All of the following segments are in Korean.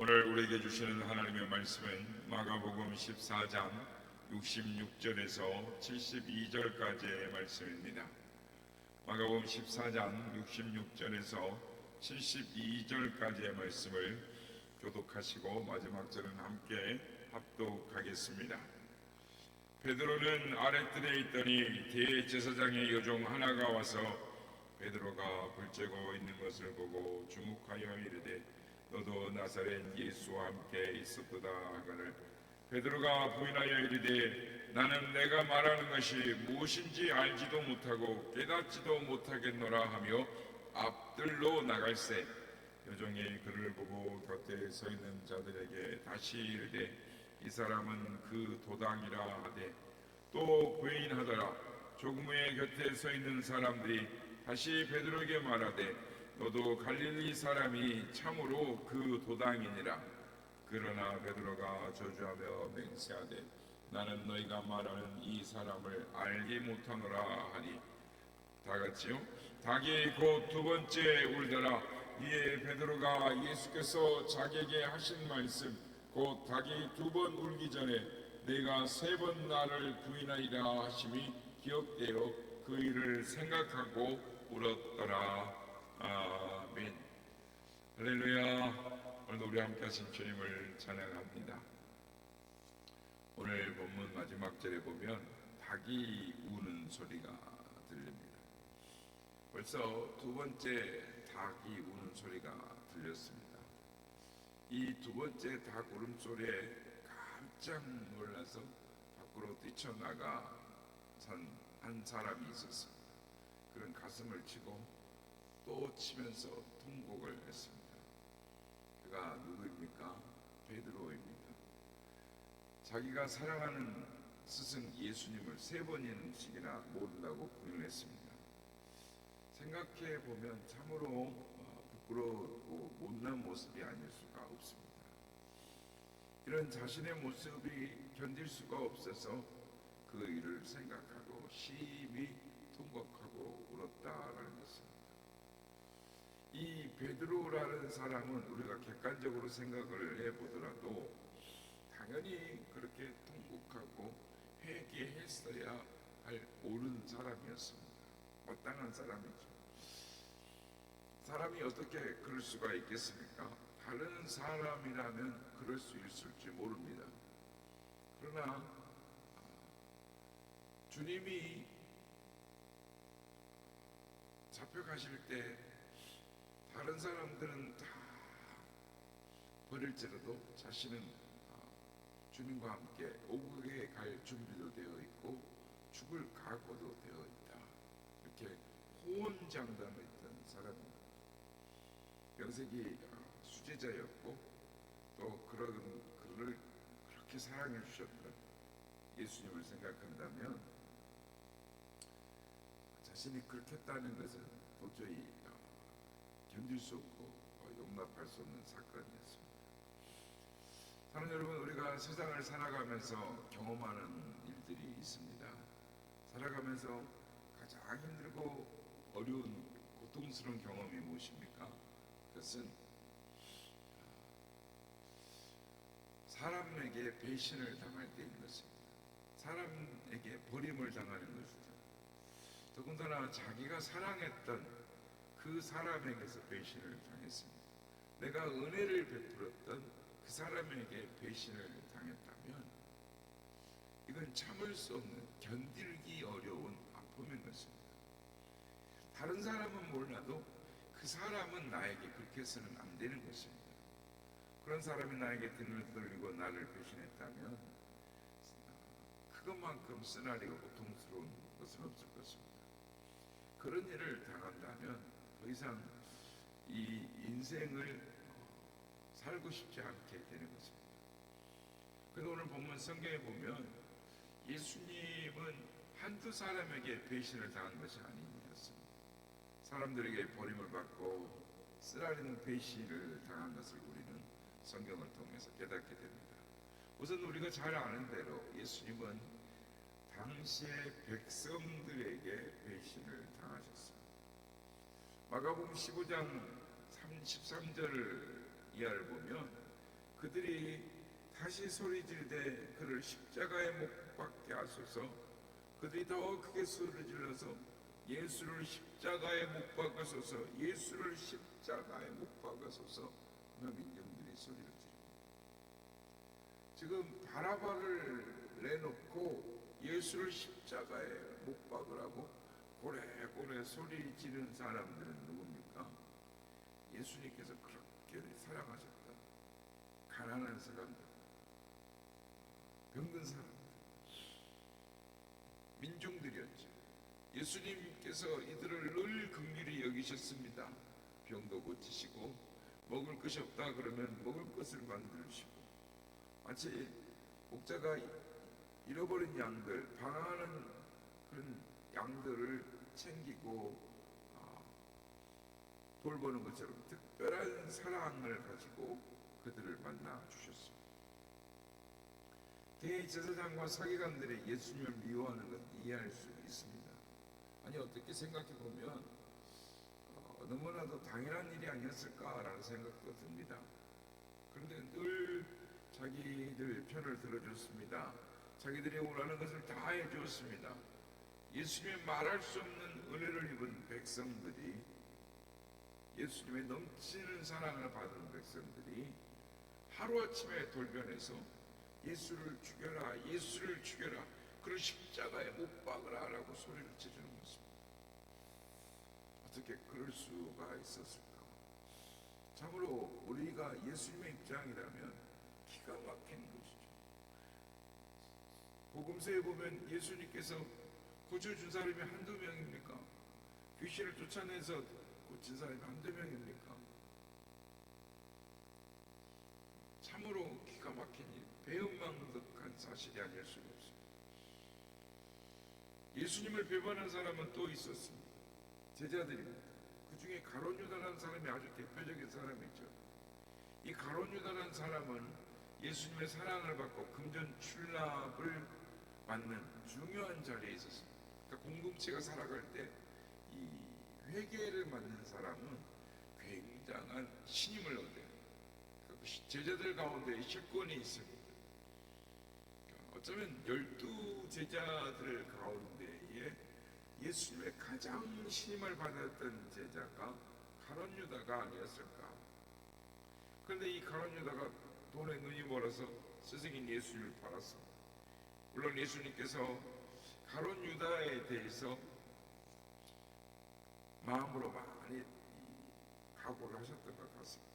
오늘 우리에게 주시는 하나님의 말씀은 마가복음 14장 66절에서 72절까지의 말씀입니다. 마가복음 14장 66절에서 72절까지의 말씀을 교독하시고 마지막 절은 함께 합독하겠습니다. 베드로는 아랫뜰에 있더니 대제사장의 여종 하나가 와서 베드로가 불쬐고 있는 것을 보고 주목하여 이르되 너도 나사렛 예수와 함께 있었도다 하거늘 베드로가 부인하여 이르되 나는 내가 말하는 것이 무엇인지 알지도 못하고 깨닫지도 못하겠노라 하며 앞뜰로 나갈새 여종이 그를 보고 곁에 서 있는 자들에게 다시 이르되 이 사람은 그 도당이라 하되 또 부인하더라. 조금 후에 곁에 서 있는 사람들이 다시 베드로에게 말하되 너도 갈릴리 사람이 참으로 그 도당이니라. 그러나 베드로가 저주하며 맹세하되 나는 너희가 말하는 이 사람을 알지 못하노라 하니 다같이요 닭이 곧 두 번째 울더라. 이에 베드로가 예수께서 자기에게 하신 말씀 곧 닭이 두 번 울기 전에 내가 세 번 나를 부인하리라 하심이 기억되어 그 일을 생각하고 울었더라. 아멘. 할렐루야. 오늘도 우리 함께 하신 주님을 찬양합니다. 오늘 본문 마지막 절에 보면 닭이 우는 소리가 들립니다. 벌써 두 번째 닭이 우는 소리가 들렸습니다. 이 두 번째 닭 울음소리에 깜짝 놀라서 밖으로 뛰쳐나가 한 사람이 있었습니다. 그는 가슴을 치고 또 치면서 통곡을 했습니다. 그가 누구입니까? 베드로입니다. 자기가 사랑하는 스승 예수님을 세 번씩이나 모른다고 부인을 했습니다. 생각해 보면 참으로 부끄러우고 못난 모습이 아닐 수가 없습니다. 이런 자신의 모습이 견딜 수가 없어서 그 일을 생각하고 심히 통곡하고 울었다라는 것입니다. 이 베드로라는 사람은 우리가 객관적으로 생각을 해보더라도 당연히 그렇게 통곡하고 회개했어야 할 옳은 사람이었습니다. 마땅한 사람이죠. 사람이 어떻게 그럴 수가 있겠습니까? 다른 사람이라면 그럴 수 있을지 모릅니다. 그러나 주님이 잡혀가실 때 다른 사람들은 다 버릴지라도 자신은 주님과 함께 오국에 갈 준비도 되어 있고 죽을 각오도 되어 있다. 이렇게 호언장담했던 사람입니다. 명색이 수제자였고 또 그를 그렇게 사랑해 주셨던 예수님을 생각한다면 자신이 그렇게 했다는 것은 도저히 견딜 수 없고 용납할 수 없는 사건이었습니다. 사랑하는 여러분, 우리가 세상을 살아가면서 경험하는 일들이 있습니다. 살아가면서 가장 힘들고 어려운 고통스러운 경험이 무엇입니까? 그것은 사람에게 배신을 당할 때인 것입니다. 사람에게 버림을 당하는 것이죠. 더군다나 자기가 사랑했던 그 사람에게서 배신을 당했습니다. 내가 은혜를 베풀었던 그 사람에게 배신을 당했다면 이건 참을 수 없는, 견디기 어려운 아픔인 것입니다. 다른 사람은 몰라도 그 사람은 나에게 그렇게 해서는 안 되는 것입니다. 그런 사람이 나에게 등을 돌리고 나를 배신했다면 그것만큼 쓰나리고 고통스러운 것은 없을 것입니다. 그런 일을 당한다면 더 이상 이 인생을 살고 싶지 않게 되는 것입니다. 그래서 오늘 본문 성경에 보면 예수님은 한두 사람에게 배신을 당한 것이 아니었습니다. 사람들에게 버림을 받고 쓰라리는 배신을 당한 것을 우리는 성경을 통해서 깨닫게 됩니다. 우선 우리가 잘 아는 대로 예수님은 당시의 백성들에게 배신을 당하셨습니다. 마가복음 15장 13절 이하를 보면 그들이 다시 소리 지르되 그를 십자가에 못 박게 하소서. 그들이 더 크게 소리 질러서 예수를 십자가에 못 박으소서, 예수를 십자가에 못 박으소서. 민중들이 소리를 지릅니다. 지금 바라바를 내놓고 예수를 십자가에 못 박으라고 고래고래 소리 지르는 사람들은 누굽니까? 예수님께서 그렇게 사랑하셨다. 가난한 사람들, 병든 사람들, 민중들이었죠. 예수님께서 이들을 늘 긍휼히 여기셨습니다. 병도 고치시고 먹을 것이 없다 그러면 먹을 것을 만드시고, 마치 목자가 잃어버린 양들, 방황하는 그런 양들을 챙기고 돌보는 것처럼 특별한 사랑을 가지고 그들을 만나 주셨습니다. 대제사장과 서기관들이 예수님을 미워하는 것 이해할 수 있습니다. 아니, 어떻게 생각해 보면 너무나도 당연한 일이 아니었을까라는 생각도 듭니다. 그런데 늘 자기들 편을 들어줬습니다. 자기들이 원하는 것을 다 해주었습니다. 예수님의 말할 수 없는 은혜를 입은 백성들이, 예수님의 넘치는 사랑을 받은 백성들이 하루아침에 돌변해서 예수를 죽여라, 예수를 죽여라, 그를 십자가에 못 박으라 라고 소리를 지르는 것입니다. 어떻게 그럴 수가 있었을까? 참으로 우리가 예수님의 입장이라면 기가 막힌 것이죠. 복음서에 보면 예수님께서 고쳐준 사람이 한두 명입니까? 귀신을 쫓아내서 고친 사람이 한두 명입니까? 참으로 기가 막힌 일, 배은망덕한 사실이 아닐 수가 없습니다. 예수님을 배반한 사람은 또 있었습니다. 제자들입니다. 그 중에 가룟 유다라는 사람이 아주 대표적인 사람이죠. 이 가룟 유다라는 사람은 예수님의 사랑을 받고 금전 출납을 받는 중요한 자리에 있었습니다. 그러니까 공동체가 살아갈 때 이 회개를 맡는 사람은 굉장한 신임을 얻어요. 제자들 가운데 실권이 있습니다. 어쩌면 12 제자들 가운데에 예수님의 가장 신임을 받았던 제자가 가룟 유다가 아니었을까. 그런데 이 가룟 유다가 돈에 눈이 멀어서 스승인 예수님을 팔았습니다. 물론 예수님께서 가룟 유다에 대해서 마음으로 많이 각오를 하셨던 것 같습니다.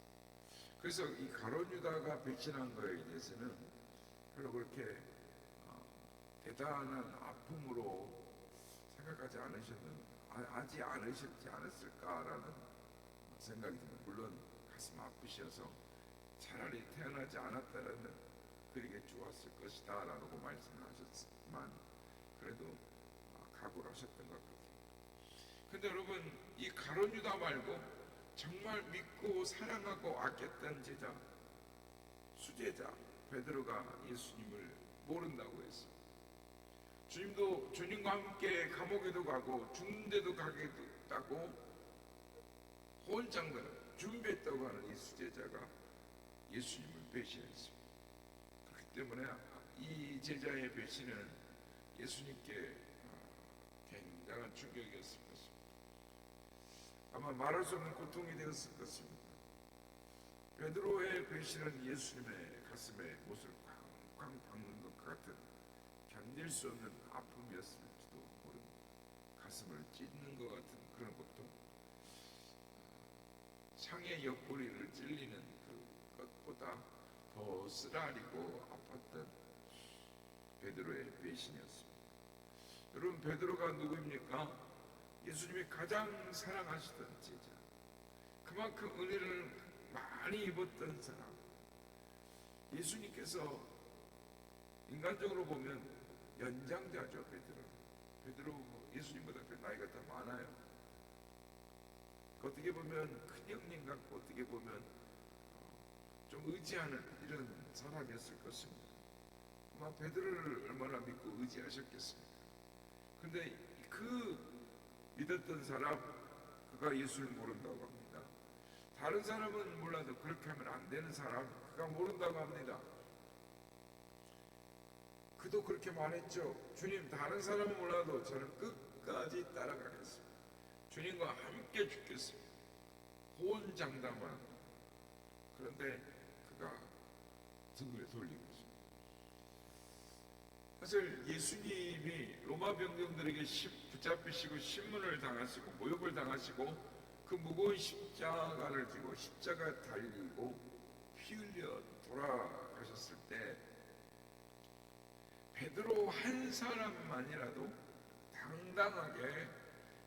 그래서 이 가룟 유다가 배신한 거에 대해서는 별로 그렇게 대단한 아픔으로 생각하지 하지 않으셨지 않았을까라는 생각이 듭니다. 물론 가슴 아프셔서 차라리 태어나지 않았다라는 그에게 좋았을 것이다 라고 말씀을 하셨지만 그래도 각오를 하셨던 것 같아요. 근데 여러분, 이 가룟 유다 말고 정말 믿고 사랑하고 아꼈던 제자, 수제자 베드로가 예수님을 모른다고 했어요. 주님도 주님과 함께 감옥에도 가고 죽는 데도 가겠다고 혼장을 준비했다고 하는 이 수제자가 예수님을 배신했습니다. 그렇기 때문에 이 제자의 배신은 예수님께 굉장한 충격이었을 것입니다. 아마 말할 수 없는 고통이 되었을 것입니다. 베드로의 배신은 예수님의 가슴에 못을 쾅쾅 박는 것 같은 견딜 수 없는 아픔이었을지도 모릅니다. 가슴을 찢는 것 같은 그런 고통, 창의 옆구리를 찔리는 그것보다 더 쓰라리고 아팠던 베드로의 배신이었습니다. 여러분, 베드로가 누구입니까? 예수님이 가장 사랑하시던 제자, 그만큼 은혜를 많이 입었던 사람. 예수님께서 인간적으로 보면 연장자죠. 베드로 예수님보다 나이가 더 많아요. 어떻게 보면 큰 형님 같고 어떻게 보면 좀 의지하는 이런 사람이었을 것입니다. 아마 베드로를 얼마나 믿고 의지하셨겠습니까? 근데 그 믿었던 사람, 그가 예수를 모른다고 합니다. 다른 사람은 몰라도 그렇게 하면 안 되는 사람, 그가 모른다고 합니다. 그도 그렇게 말했죠. 주님, 다른 사람은 몰라도 저는 끝까지 따라가겠습니다. 주님과 함께 죽겠습니다. 호언장담한. 그런데 그가 등을 돌리고 있습니다. 사실 예수님이 로마 병정들에게 붙잡히시고 신문을 당하시고 모욕을 당하시고 그 무거운 십자가를 지고 십자가 달리고 피 흘려 돌아가셨을 때 베드로 한 사람만이라도 당당하게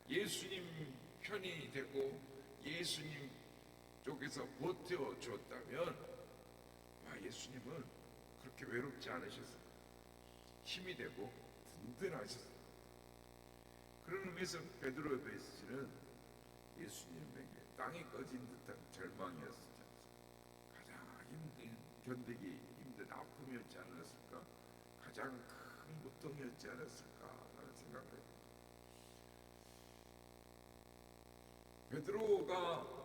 예수님 편이 되고 예수님 쪽에서 버텨줬다면 예수님은 그렇게 외롭지 않으셨어요. 힘이 되고 든든하셨어요. 그런 의미에서 베드로의 메시지는 예수님에게 땅이 꺼진 듯한 절망이었지 않습니까? 가장 견디기 힘든 아픔이었지 않았을까? 가장 큰 고통이었지 않았을까? 라는 생각을 해요. 베드로가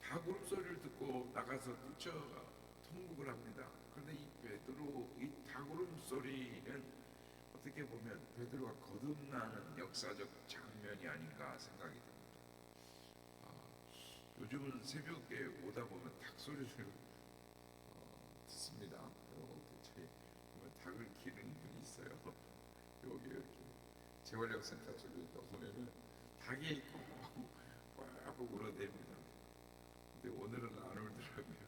닭 울음소리를 듣고 나가서 뛰쳐가 통곡을 합니다. 그런데 이 베드로, 이 닭 울음소리는 어떻게 보면 베드로가 거듭나는 역사적 장면이 아닌가 생각이 듭니다. 요즘은 새벽에 오다 보면 닭 소리를 듣습니다. 저희 닭을 기르는 분이 있어요. 여기 이렇게 재활용센터 쪽에 보면은 닭이 꽉 울어댑니다. 근데 오늘은 안 울더라고요.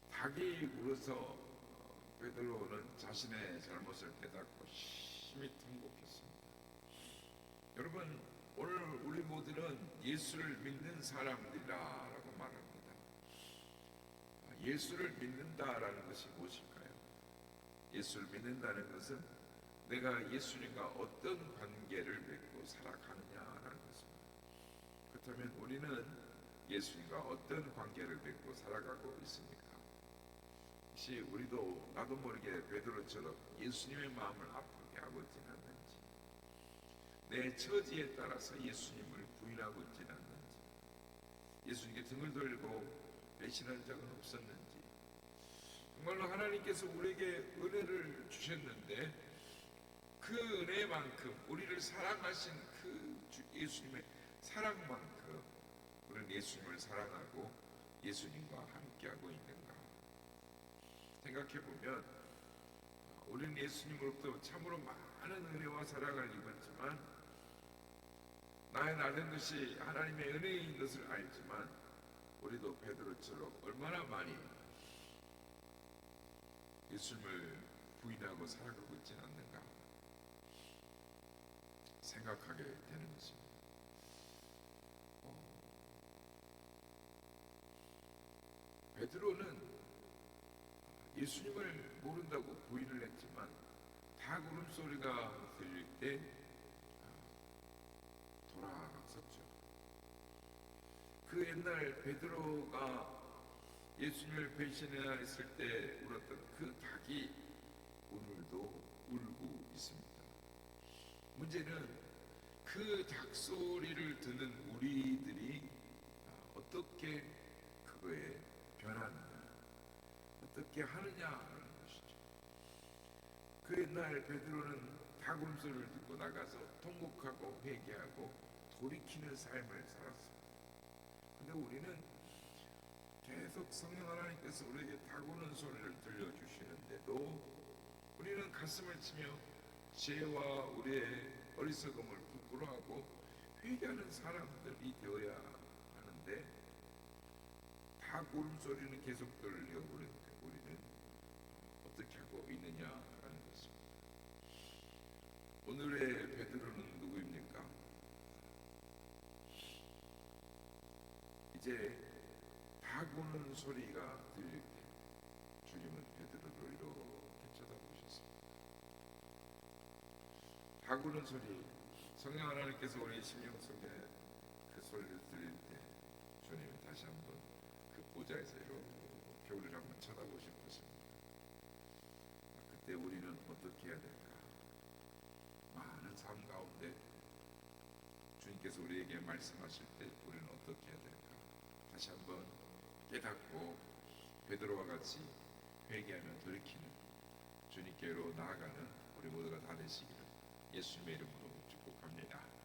닭이 울어서 베드로는 자신의 잘못을 깨닫고 심히 통곡했습니다. 여러분, 오늘 우리 모두는 예수를 믿는 사람들이라고 말합니다. 예수를 믿는다라는 것이 무엇일까요? 예수를 믿는다는 것은 내가 예수님과 어떤 관계를 맺고 살아가느냐라는 것입니다. 그렇다면 우리는 예수님과 어떤 관계를 맺고 살아가고 있습니까? 혹시 우리도 나도 모르게 베드로처럼 예수님의 마음을 아프게 하고 있지는 않는지, 내 처지에 따라서 예수님을 부인하고 있지는 않는지, 예수님께 등을 돌리고 배신한 적은 없었는지, 정말로 하나님께서 우리에게 은혜를 주셨는데 그 은혜만큼 우리를 사랑하신 그 예수님의 사랑만큼 우리는 예수님을 사랑하고 예수님과 함께하고 있는가 생각해보면 우리는 예수님으로부터 참으로 많은 은혜와 사랑을 입었지만 나의 나된 것이 하나님의 은혜인 것을 알지만 우리도 베드로처럼 얼마나 많이 예수님을 부인하고 살아가고 있지는 않는가 생각하게 되는 것입니다. 베드로는 예수님을 모른다고 부인을 했지만 닭 울음소리가 들릴 때 돌아섰죠. 그 옛날 베드로가 예수님을 배신했을 때 울었던 그 닭이 오늘도 울고 있습니다. 문제는 그 닭 소리를 듣는 우리들이 어떻게 그거에 변하느냐, 어떻게 하느냐라는 것이죠. 그 옛날 베드로는 닭 울음소리를 듣고 나가서 통곡하고 회개하고 돌이키는 삶을 살았습니다. 근데 우리는 계속 성령 하나님께서 우리에게 닭 우는 소리를 들려주시는데도 우리는 가슴을 치며 죄와 우리의 어리석음을 부끄러워하고 회개하는 사람들이 되어야 하는데 닭 울음소리는 계속 들려오는데 우리는 어떻게 하고 있느냐라는 것입니다. 오늘의 베드로는 누구입니까? 이제 닭 우는 소리가 들릴 때 주님은 베드로를 이렇게 쳐다보셨습니다. 닭 우는 소리, 성령 하나님께서 우리 심령 속에 그 소리를 들릴 때 주님이 다시 한번 그 보좌에서 이렇게 우리를 한번 쳐다보실 것입니다. 그때 우리는 어떻게 해야 될까? 많은 삶 가운데 주님께서 우리에게 말씀하실 때 우리는 어떻게 해야 될까? 다시 한번 깨닫고 베드로와 같이 회개하며 돌이키는 주님께로 나아가는 우리 모두가 다 되시기를 예수님의 이름으로 축복합니다.